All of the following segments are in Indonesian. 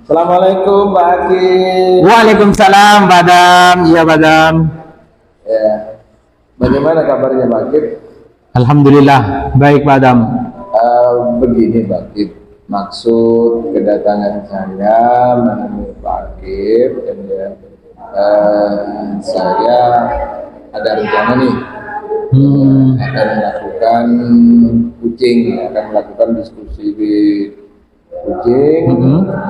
Assalamualaikum Pak Aki. Waalaikumsalam, Badam. Iya, Badam. Ya, bagaimana kabarnya Pak Aki? Alhamdulillah, baik, Badam. Begini Pak Aki, maksud kedatangan saya menemui Pak Aki, saya ada rencana nih akan melakukan akan melakukan diskusi di kucing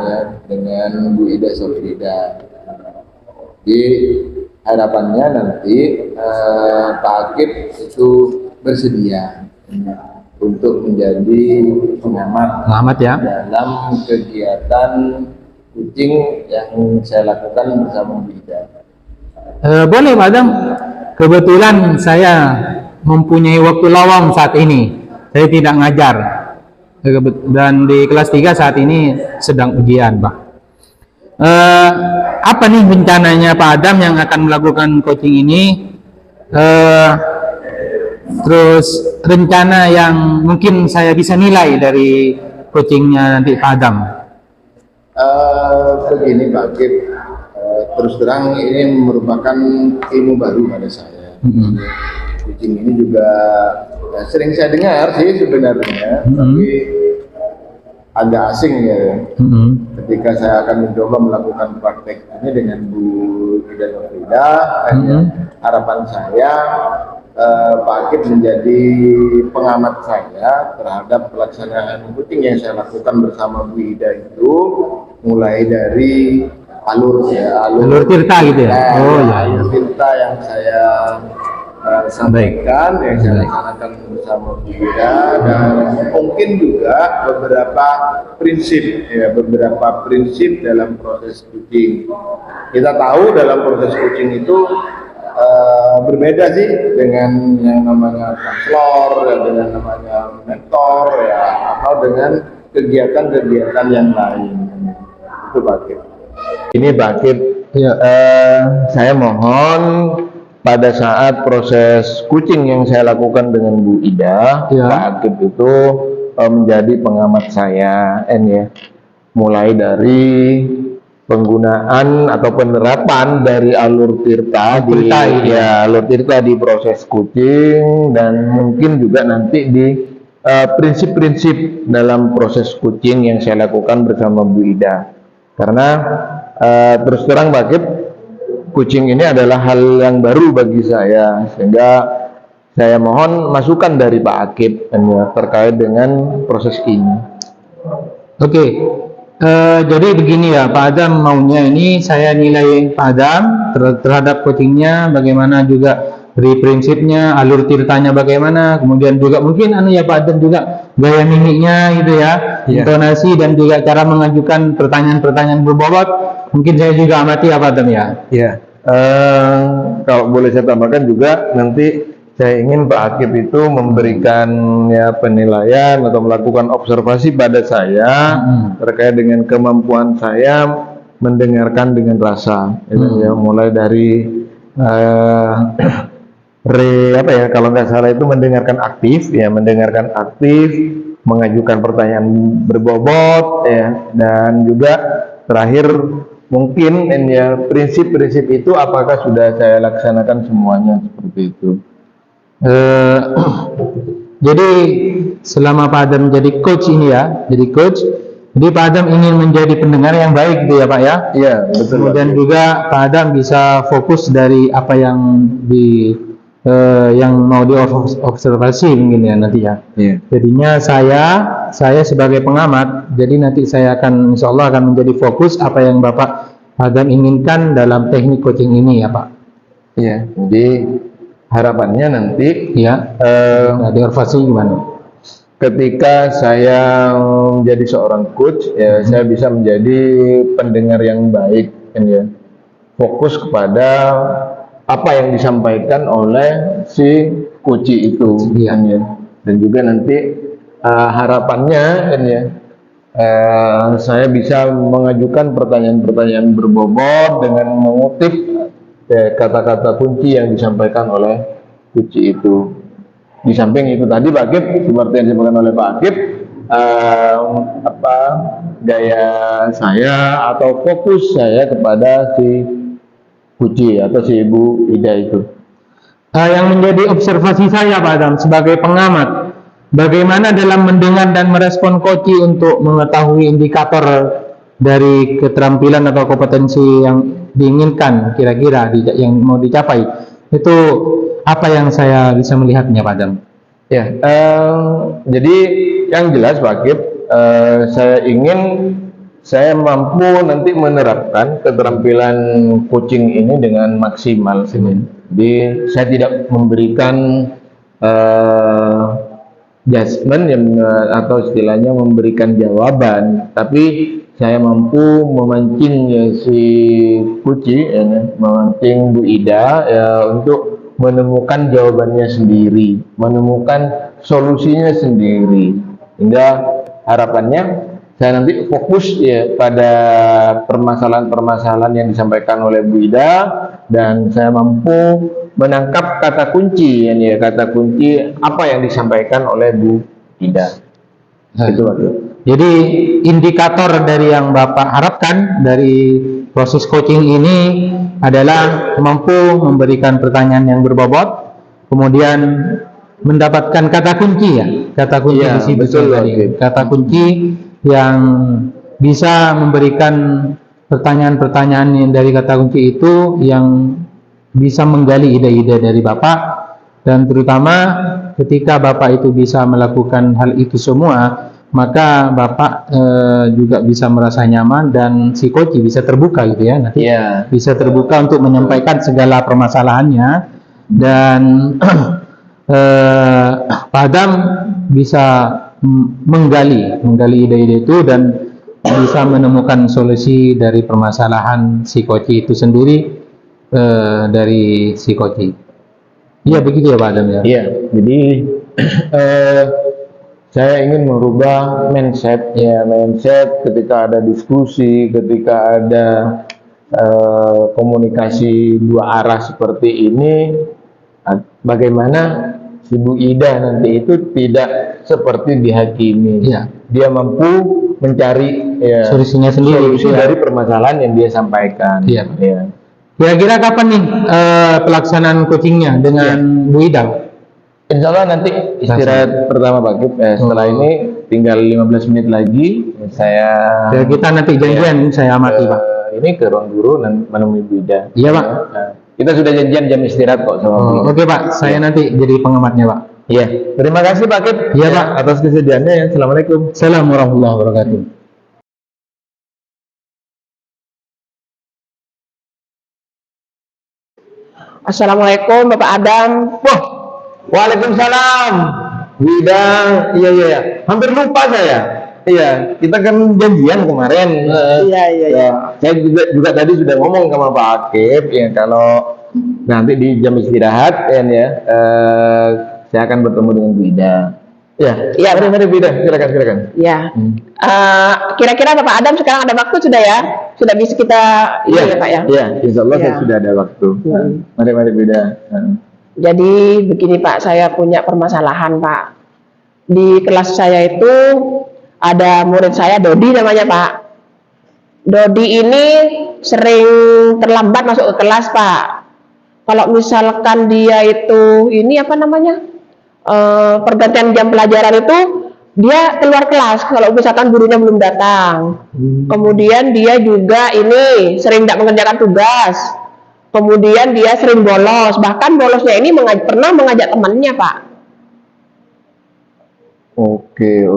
ya, dengan Bu Ida Sofrida. Jadi harapannya nanti Pak Akib itu bersedia untuk menjadi pengamat ya dalam kegiatan kucing yang saya lakukan bersama Bu Ida. Boleh, Badam. Kebetulan saya mempunyai waktu lowong saat ini. Saya tidak ngajar. Dan di kelas 3 saat ini sedang ujian, Pak. Apa nih rencananya Pak Adam yang akan melakukan coaching ini? Terus rencana yang mungkin saya bisa nilai dari coachingnya nanti Pak Adam. Begini Pak Akib, terus terang ini merupakan ilmu baru pada saya. Kucing ini juga sering saya dengar sih sebenarnya, tapi agak asing ya. Ketika saya akan mencoba melakukan praktek ini dengan Bu Ida Sofrida, harapan saya Pak Akib menjadi pengamat saya terhadap pelaksanaan kucing yang saya lakukan bersama Bu Ida itu, mulai dari alur tirta gitu ya. Alur tirta yang saya sampaikan, yang saya laksanakan bersama Bu Ida, dan mungkin juga beberapa prinsip dalam proses kucing. Kita tahu dalam proses kucing itu berbeda sih dengan yang namanya konselor, ya, dengan namanya mentor, ya, atau dengan kegiatan-kegiatan yang lain. Itu Pak Akib. Ini Pak Akib, saya mohon pada saat proses kucing yang saya lakukan dengan Bu Ida, Pak Akib itu menjadi pengamat saya, mulai dari penggunaan atau penerapan dari alur tirta alur tirta di proses kucing, dan mungkin juga nanti di prinsip-prinsip dalam proses kucing yang saya lakukan bersama Bu Ida. Karena terus terang Pak Akib, kucing ini adalah hal yang baru bagi saya, sehingga saya mohon masukan dari Pak Akib terkait dengan proses ini. Oke. Jadi begini ya, Pak Adam maunya ini saya nilai Pak Adam terhadap coachingnya, bagaimana juga dari prinsipnya, alur tirtanya bagaimana, kemudian juga mungkin Pak Adam juga gaya mimiknya gitu ya, intonasi dan juga cara mengajukan pertanyaan-pertanyaan berbobot, mungkin saya juga amati ya Pak Adam ya. Kalau boleh saya tambahkan juga, nanti saya ingin Pak Akib itu memberikan penilaian atau melakukan observasi pada saya terkait dengan kemampuan saya mendengarkan dengan rasa, mulai dari kalau nggak salah itu mendengarkan aktif, mengajukan pertanyaan berbobot, dan juga terakhir mungkin prinsip-prinsip itu apakah sudah saya laksanakan semuanya, seperti itu. Jadi selama Pak Adam menjadi coach ini jadi Pak Adam ingin menjadi pendengar yang baik gitu ya Pak ya? Iya, betul. Kemudian juga Pak Adam bisa fokus dari apa yang yang mau diobservasi mungkin ya nanti ya. Jadinya saya sebagai pengamat, jadi nanti saya akan insya Allah akan menjadi fokus apa yang Bapak Adam inginkan dalam teknik coaching ini ya Pak. Iya, jadi harapannya nanti diobservasi gimana? Ketika saya menjadi seorang coach, saya bisa menjadi pendengar yang baik, fokus kepada apa yang disampaikan oleh si coach itu, dan juga nanti harapannya saya bisa mengajukan pertanyaan-pertanyaan berbobot dengan mengutip kata-kata kunci yang disampaikan oleh kunci itu. Di samping itu tadi Pak Akib, seperti yang disampaikan oleh Pak Akib, apa gaya saya atau fokus saya kepada si Puji atau si Ibu Ida itu. Yang menjadi observasi saya Pak Adam sebagai pengamat, bagaimana dalam mendengar dan merespon koci untuk mengetahui indikator dari keterampilan atau kompetensi yang diinginkan kira-kira yang mau dicapai, itu apa yang saya bisa melihatnya Pak Adam? Ya, jadi yang jelas Pak Akib, saya mampu nanti menerapkan keterampilan coaching ini dengan maksimal. Jadi saya tidak memberikan judgement atau istilahnya memberikan jawaban, tapi saya mampu memancing si Puji, memancing Bu Ida ya, untuk menemukan jawabannya sendiri, menemukan solusinya sendiri, hingga harapannya saya nanti fokus ya pada permasalahan-permasalahan yang disampaikan oleh Bu Ida, dan saya mampu menangkap kata kunci, ya kata kunci apa yang disampaikan oleh Bu Ida. Itu Pak. Jadi indikator dari yang Bapak harapkan dari proses coaching ini adalah mampu memberikan pertanyaan yang berbobot, kemudian mendapatkan kata kunci ya, kata kunci Ya, di situ betul, tadi. Oke. Kata kunci yang bisa memberikan pertanyaan-pertanyaan dari kata kunci itu yang bisa menggali ide-ide dari Bapak, dan terutama ketika Bapak itu bisa melakukan hal itu semua, maka Bapak juga bisa merasa nyaman dan si coach bisa terbuka gitu ya, nanti Iya. bisa terbuka untuk menyampaikan segala permasalahannya, dan Pak Adam bisa menggali ide-ide itu dan bisa menemukan solusi dari permasalahan si coach itu sendiri, dari si coach. Iya begitu ya Pak Adam ya. Iya, jadi saya ingin merubah mindset ketika ada diskusi, ketika ada komunikasi dua arah seperti ini, bagaimana si Bu Ida nanti itu tidak seperti dihakimi. Iya. Dia mampu mencari Solusinya sendiri. solusi Iya. dari permasalahan yang dia sampaikan. Iya. Ya. Kira-kira kapan nih pelaksanaan coachingnya dengan Bu Ida? Insya Allah nanti istirahat pertama Pak Kip. Setelah ini tinggal 15 menit lagi saya Ya, kita nanti janjian saya amati Pak. ini ke ruang guru dan menemui Bu Ida. Iya Pak. Nah, kita sudah janjian jam istirahat kok sama Bu Ida. Oke Pak, saya nanti jadi pengamatnya Pak. Iya. Terima kasih Pak Kip. Iya, Pak. Atas kesediaannya ya. Assalamualaikum. Assalamualaikum warahmatullahi wabarakatuh. Assalamualaikum Bapak Adam. Wah, waalaikumsalam. Bu Ida, iya. Hampir lupa saya. Iya, kita kan janjian kemarin. Iya. Ya, saya juga tadi sudah ngomong sama Pak Akib ya, kalau nanti di jam istirahat saya akan bertemu dengan Bu Ida. Ya, Iya, mari Bu Ida, silakan. Ya. Kira-kira Bapak Adam sekarang ada waktu sudah ya? Sudah bisa kita ya Pak ya? Iya, insya Allah Iya. saya sudah ada waktu. Mari Bu Ida. Jadi begini Pak, saya punya permasalahan Pak. Di kelas saya itu ada murid saya Dodi namanya Pak. Dodi ini sering terlambat masuk ke kelas Pak. Kalau misalkan dia itu ini apa namanya? Pergantian jam pelajaran itu dia keluar kelas kalau misalkan gurunya belum datang. Kemudian dia juga ini sering tidak mengerjakan tugas. Kemudian dia sering bolos, bahkan bolosnya ini pernah mengajak temannya Pak. Oke.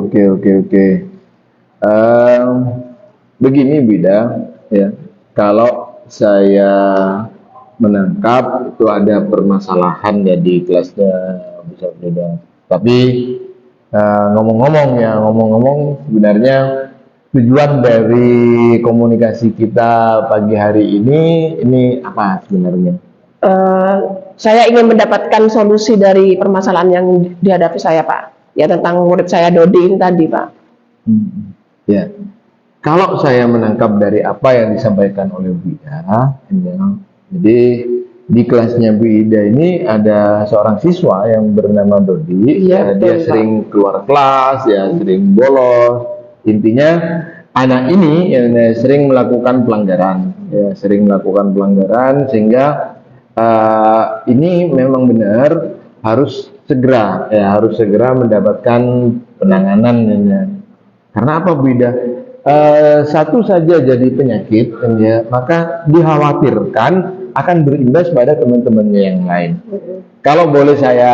Begini Bida, ya. Kalau saya menangkap itu ada permasalahan ya di kelasnya bisa beda. Tapi ngomong-ngomong sebenarnya tujuan dari komunikasi kita pagi hari ini apa sebenarnya? Saya ingin mendapatkan solusi dari permasalahan yang dihadapi saya Pak. Ya tentang murid saya Dodi ini tadi Pak. Ya, kalau saya menangkap dari apa yang disampaikan oleh Bu Ida, jadi di kelasnya Bu Ida ini ada seorang siswa yang bernama Dodi. Iya, Dia betul, Pak. sering keluar kelas, ya sering bolos. Intinya anak ini ya, sering melakukan pelanggaran, ya sering melakukan pelanggaran sehingga ini memang benar harus segera, ya harus segera mendapatkan penanganan. Ya. Karena apa Bu Ida? Satu saja jadi penyakit, ya, maka dikhawatirkan akan berimbas pada teman-temannya yang lain. Kalau boleh saya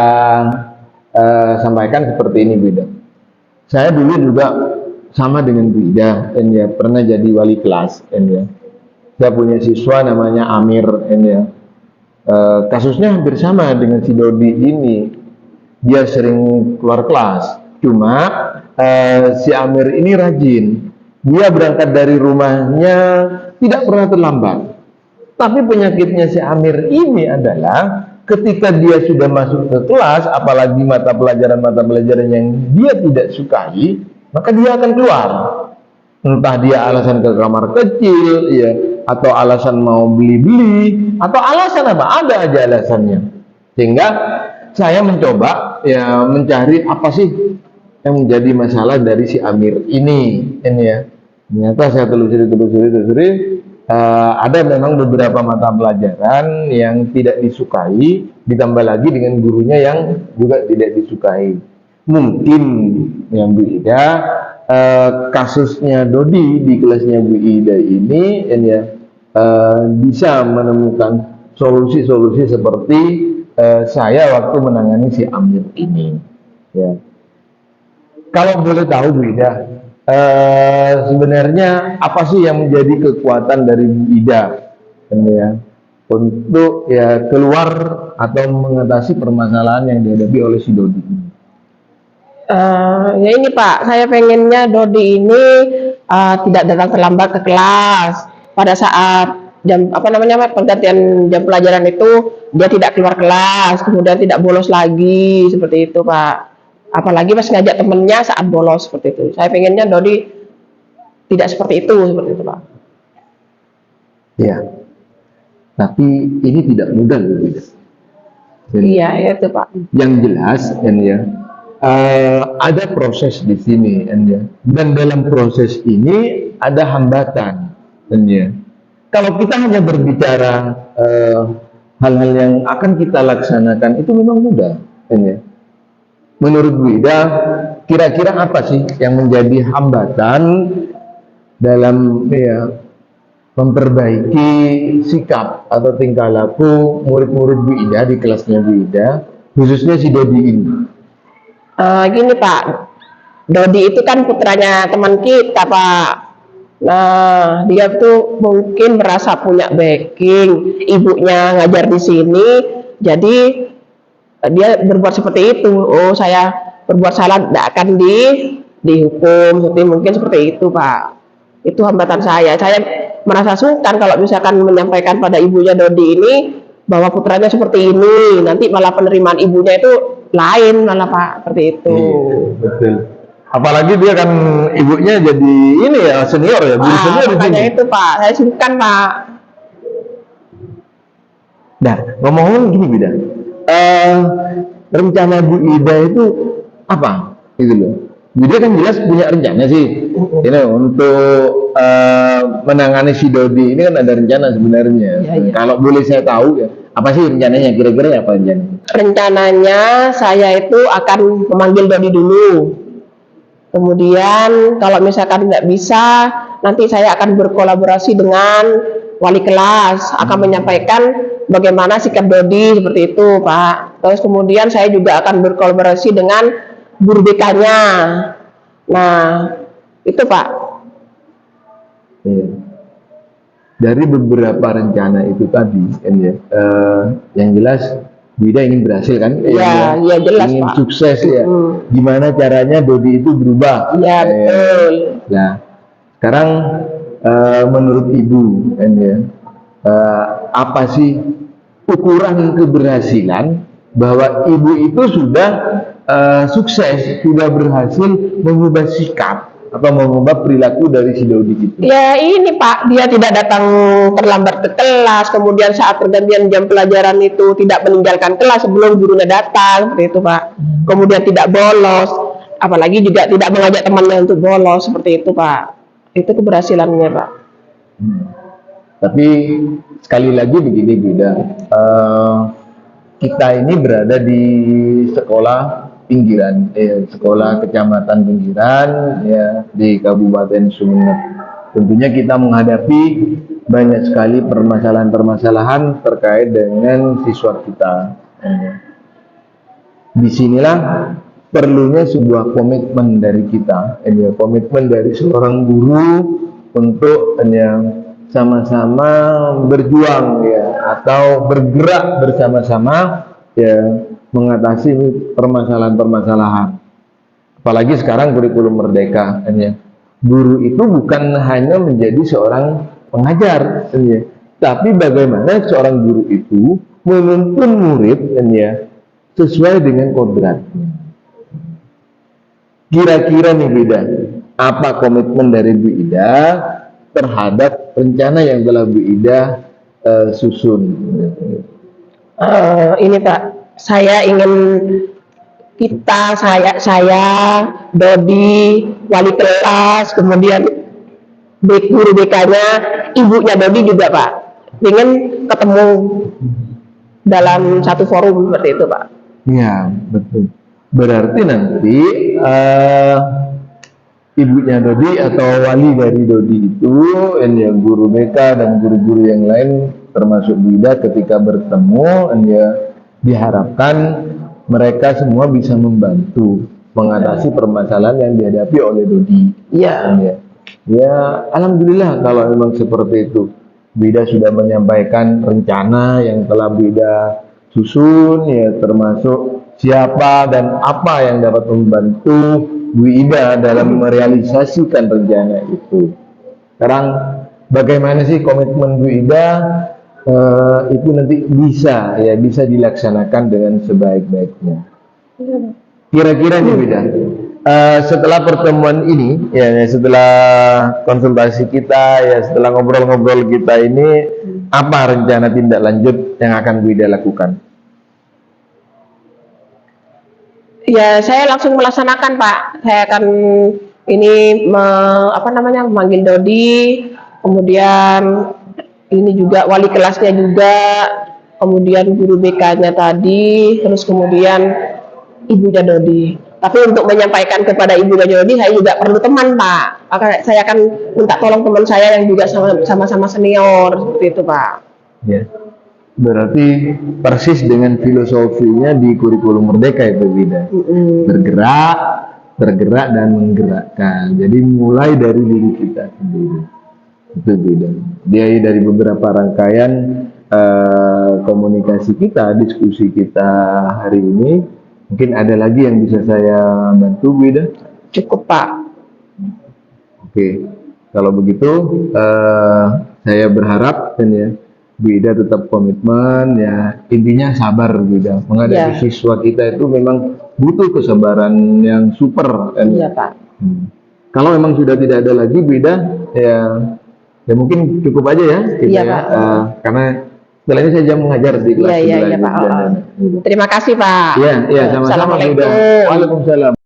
sampaikan seperti ini Bu Ida. Saya dulu juga sama dengan Bu Ida, ya, pernah jadi wali kelas, ya. Saya punya siswa namanya Amir, ya. Kasusnya hampir sama dengan si Dodi ini. Dia sering keluar kelas, cuma si Amir ini rajin. Dia berangkat dari rumahnya tidak pernah terlambat. Tapi penyakitnya si Amir ini adalah ketika dia sudah masuk ke kelas, apalagi mata pelajaran yang dia tidak sukai, maka dia akan keluar. Entah dia alasan ke kamar kecil, ya, atau alasan mau beli-beli, atau alasan apa, ada aja alasannya. Sehingga saya mencoba ya mencari apa sih yang menjadi masalah dari si Amir ini ya. Ternyata saya telusuri, ada memang beberapa mata pelajaran yang tidak disukai, ditambah lagi dengan gurunya yang juga tidak disukai. Mungkin yang Bu Ida, kasusnya Dodi di kelasnya Bu Ida ini ya, bisa menemukan solusi-solusi seperti saya waktu menangani si Amir ini. Ya. Kalau boleh tahu Bu Ida, sebenarnya apa sih yang menjadi kekuatan dari Bu Ida, ya, untuk ya keluar atau mengatasi permasalahan yang dihadapi oleh si Dodi ini? Ya ini Pak, saya pengennya Dodi ini tidak datang terlambat ke kelas. Pada saat pergantian jam pelajaran itu dia tidak keluar kelas, kemudian tidak bolos lagi, seperti itu Pak. Apalagi pas ngajak temennya saat bolos, seperti itu. Saya pengennya Dodi tidak seperti itu Pak. Ya, tapi ini tidak mudah loh. Iya, itu Pak. Yang jelas, ya, ada proses di sini, ya. Dan dalam proses ini ada hambatan, ya. Kalau kita hanya berbicara hal-hal yang akan kita laksanakan itu memang mudah, ya. Menurut Bu Ida, kira-kira apa sih yang menjadi hambatan dalam ya, memperbaiki sikap atau tingkah laku murid-murid Bu Ida di kelasnya Bu Ida, khususnya si Dodi ini? Gini Pak, Dodi itu kan putranya teman kita Pak. Nah, dia tuh mungkin merasa punya backing, ibunya ngajar di sini, jadi dia berbuat seperti itu. Oh, saya berbuat salah, tidak akan dihukum, mungkin seperti itu Pak. Itu hambatan saya. Saya merasa sungkan kalau misalkan menyampaikan pada ibunya Dodi ini bahwa putranya seperti ini, nanti malah penerimaan ibunya itu lain malah Pak, seperti itu. Iya, betul. Apalagi dia kan ibunya jadi ini ya senior ya, guru senior di sini. Itu Pak, saya sungkan Pak. Nah, ngomong-ngomong gini Bida, rencana Bu Ida itu apa? Gitu loh. Bu Ida kan jelas punya rencana sih, ini untuk menangani si Dodi ini kan ada rencana sebenarnya. Ya. Kalau boleh saya tahu ya, apa sih rencananya? Kira-kira apa rencananya? Rencananya saya itu akan memanggil Dodi dulu. Kemudian kalau misalkan tidak bisa, nanti saya akan berkolaborasi dengan wali kelas, akan menyampaikan bagaimana sikap Dodi seperti itu Pak. Terus kemudian saya juga akan berkolaborasi dengan guru BK-nya. Nah, itu Pak. Iya. Dari beberapa rencana itu tadi, yang jelas Bida ingin berhasil kan? Iya, iya jelas ingin Pak. Sukses ya. Gimana caranya Dodi itu berubah? Iya betul. Nah, sekarang menurut Ibu, apa sih ukuran keberhasilan bahwa Ibu itu sudah sukses, sudah berhasil mengubah sikap Apa mengubah perilaku dari si Dodi itu? Ya ini Pak, dia tidak datang terlambat ke kelas, kemudian saat pergantian jam pelajaran itu tidak meninggalkan kelas sebelum gurunya datang, seperti itu Pak. Kemudian tidak bolos, apalagi juga tidak mengajak temannya untuk bolos, seperti itu Pak. Itu keberhasilannya Pak. Tapi sekali lagi begini Bida, kita ini berada di sekolah pinggiran, sekolah kecamatan pinggiran ya di Kabupaten Sumeneb. Tentunya kita menghadapi banyak sekali permasalahan-permasalahan terkait dengan siswa kita. Disinilah perlunya sebuah komitmen dari kita, komitmen dari seorang guru untuk sama-sama berjuang ya atau bergerak bersama-sama ya mengatasi permasalahan-permasalahan. Apalagi sekarang kurikulum merdeka ya. Guru itu bukan hanya menjadi seorang pengajar ya, tapi bagaimana seorang guru itu menuntun murid ya sesuai dengan kodratnya. Kira-kira nih Bida, apa komitmen dari Bu Ida terhadap rencana yang telah Bu Ida susun? Ini Pak, saya ingin saya, Dodi, wali kelas, kemudian guru BK-nya, ibunya Dodi juga Pak, ingin ketemu dalam satu forum seperti itu Pak. Ya betul. Berarti nanti ibunya Dodi atau wali dari Dodi itu, ya guru BK dan guru-guru yang lain termasuk Bu Ida ketika bertemu, ya diharapkan mereka semua bisa membantu mengatasi permasalahan yang dihadapi oleh Dodi. Iya. Ya, alhamdulillah kalau memang seperti itu. Bu Ida sudah menyampaikan rencana yang telah Bu Ida susun, ya termasuk siapa dan apa yang dapat membantu Bu Ida dalam merealisasikan rencana itu. Sekarang bagaimana sih komitmen Bu Ida itu nanti bisa dilaksanakan dengan sebaik-baiknya. Kira-kira nih Bu Ida, setelah pertemuan ini ya setelah konsultasi kita ya setelah ngobrol-ngobrol kita ini, apa rencana tindak lanjut yang akan Bu Ida lakukan? Ya, saya langsung melaksanakan Pak. Saya akan memanggil Dodi, kemudian ini juga wali kelasnya juga, kemudian guru BK-nya tadi, terus kemudian ibunya Dodi. Tapi untuk menyampaikan kepada ibunya Dodi, saya juga perlu teman Pak. Maka saya akan minta tolong teman saya yang juga sama-sama senior, seperti itu Pak. Ya. Berarti persis dengan filosofinya di kurikulum merdeka itu Bida. Bergerak dan menggerakkan. Jadi mulai dari diri kita sendiri. Itu Bida. Dia dari beberapa rangkaian komunikasi kita, diskusi kita hari ini. Mungkin ada lagi yang bisa saya bantu Bida? Cukup Pak. Oke. Kalau begitu saya berharap Bu Ida tetap komitmen ya, intinya sabar Bu Ida. Menghadapi siswa kita itu memang butuh kesabaran yang super kan. Iya Pak. Kalau memang sudah tidak ada lagi Bu Ida ya mungkin cukup aja ya kita iya, ya. Pak. Karena setelah ini saya jam mengajar di kelas. Iya Pak. Terima kasih Pak. Iya sama-sama Bu Ida. Waalaikumsalam.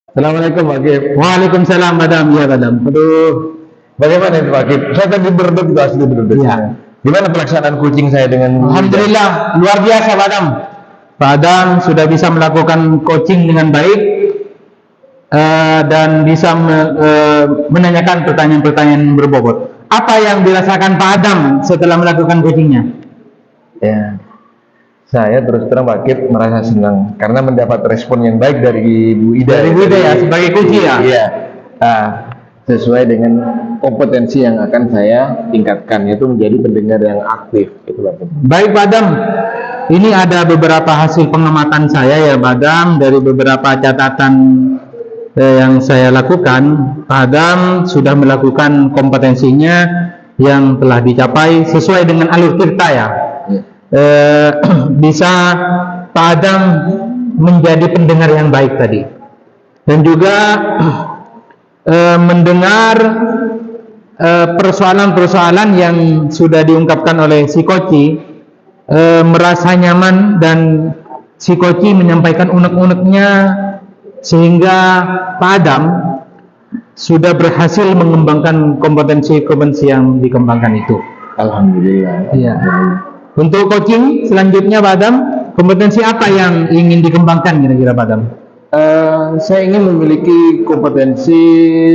Assalamualaikum Pak Kip. Waalaikumsalam Badam, ya Badam. Aduh, bagaimana itu Pak Kip? Saya tadi berdua itu asli berdua. Ya. Gimana pelaksanaan coaching saya dengan Alhamdulillah, luar biasa Badam. Badam sudah bisa melakukan coaching dengan baik dan bisa menanyakan pertanyaan-pertanyaan berbobot. Apa yang dirasakan Pak Adam setelah melakukan coachingnya? Ya. Saya terus terang Pak Kip merasa senang karena mendapat respon yang baik dari Bu Ida. Dari Bu Ida ya, sebagai kunci ya? Iya. Sesuai dengan kompetensi yang akan saya tingkatkan, yaitu menjadi pendengar yang aktif. Itu Pak Kip. Baik Pak Adam, ini ada beberapa hasil pengamatan saya ya Pak Adam, dari beberapa catatan yang saya lakukan. Pak Adam sudah melakukan kompetensinya yang telah dicapai sesuai dengan alur tirta ya. Bisa Pak Adam menjadi pendengar yang baik tadi, dan juga mendengar persoalan-persoalan yang sudah diungkapkan oleh si Koci, merasa nyaman dan si Koci menyampaikan unek-uneknya, sehingga Pak Adam sudah berhasil mengembangkan kompetensi-kompetensi yang dikembangkan itu. Alhamdulillah. Iya. Untuk coaching selanjutnya Pak Adam, kompetensi apa yang ingin dikembangkan kira-kira Pak Adam? Saya ingin memiliki kompetensi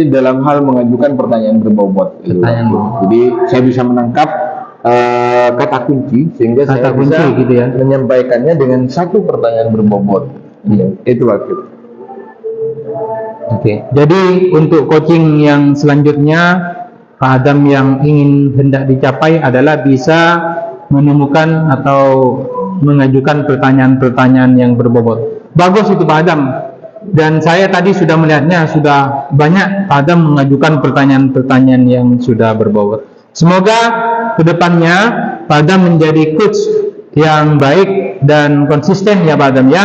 dalam hal mengajukan pertanyaan berbobot. Pertanyaan berbobot. Jadi saya bisa menangkap kata kunci sehingga Kata saya kunci, bisa gitu ya. menyampaikannya dengan satu pertanyaan berbobot. Itu waktu. Oke. Jadi untuk coaching yang selanjutnya Pak Adam yang ingin hendak dicapai adalah bisa menemukan atau mengajukan pertanyaan-pertanyaan yang berbobot. Bagus itu Pak Adam. Dan saya tadi sudah melihatnya, sudah banyak Pak Adam mengajukan pertanyaan-pertanyaan yang sudah berbobot. Semoga kedepannya Pak Adam menjadi coach yang baik dan konsisten ya Pak Adam ya.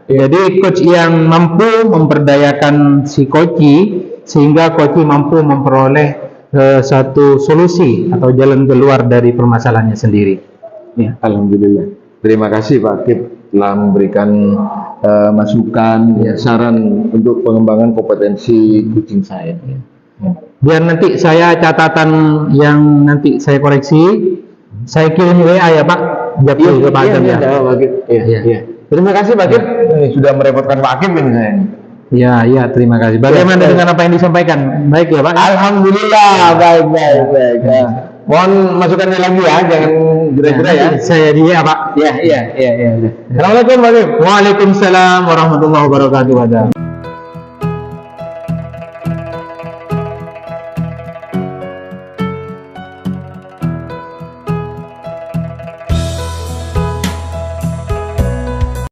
Jadi coach yang mampu memperdayakan si Koci sehingga Koci mampu memperoleh satu solusi atau jalan keluar dari permasalahannya sendiri. Ya, alhamdulillah. Terima kasih Pak Akib telah memberikan masukan, saran untuk pengembangan kompetensi coaching saya. Biar nanti saya catatan yang nanti saya koreksi, saya kirim WA ya Pak. Japri ke Pak Adam ya. Pak Akib. Iya. Terima kasih Pak Akib. Ini sudah merepotkan Pak Akib ini saya. Ya, terima kasih. Bagaimana dengan apa yang disampaikan? Baik ya Pak? Alhamdulillah, baik. Mohon masukannya lagi ya, jangan gera-gera ya. Saya dia Pak. Iya. Assalamualaikum Pak Akib. Waalaikumsalam warahmatullahi wabarakatuh. Pak Adam.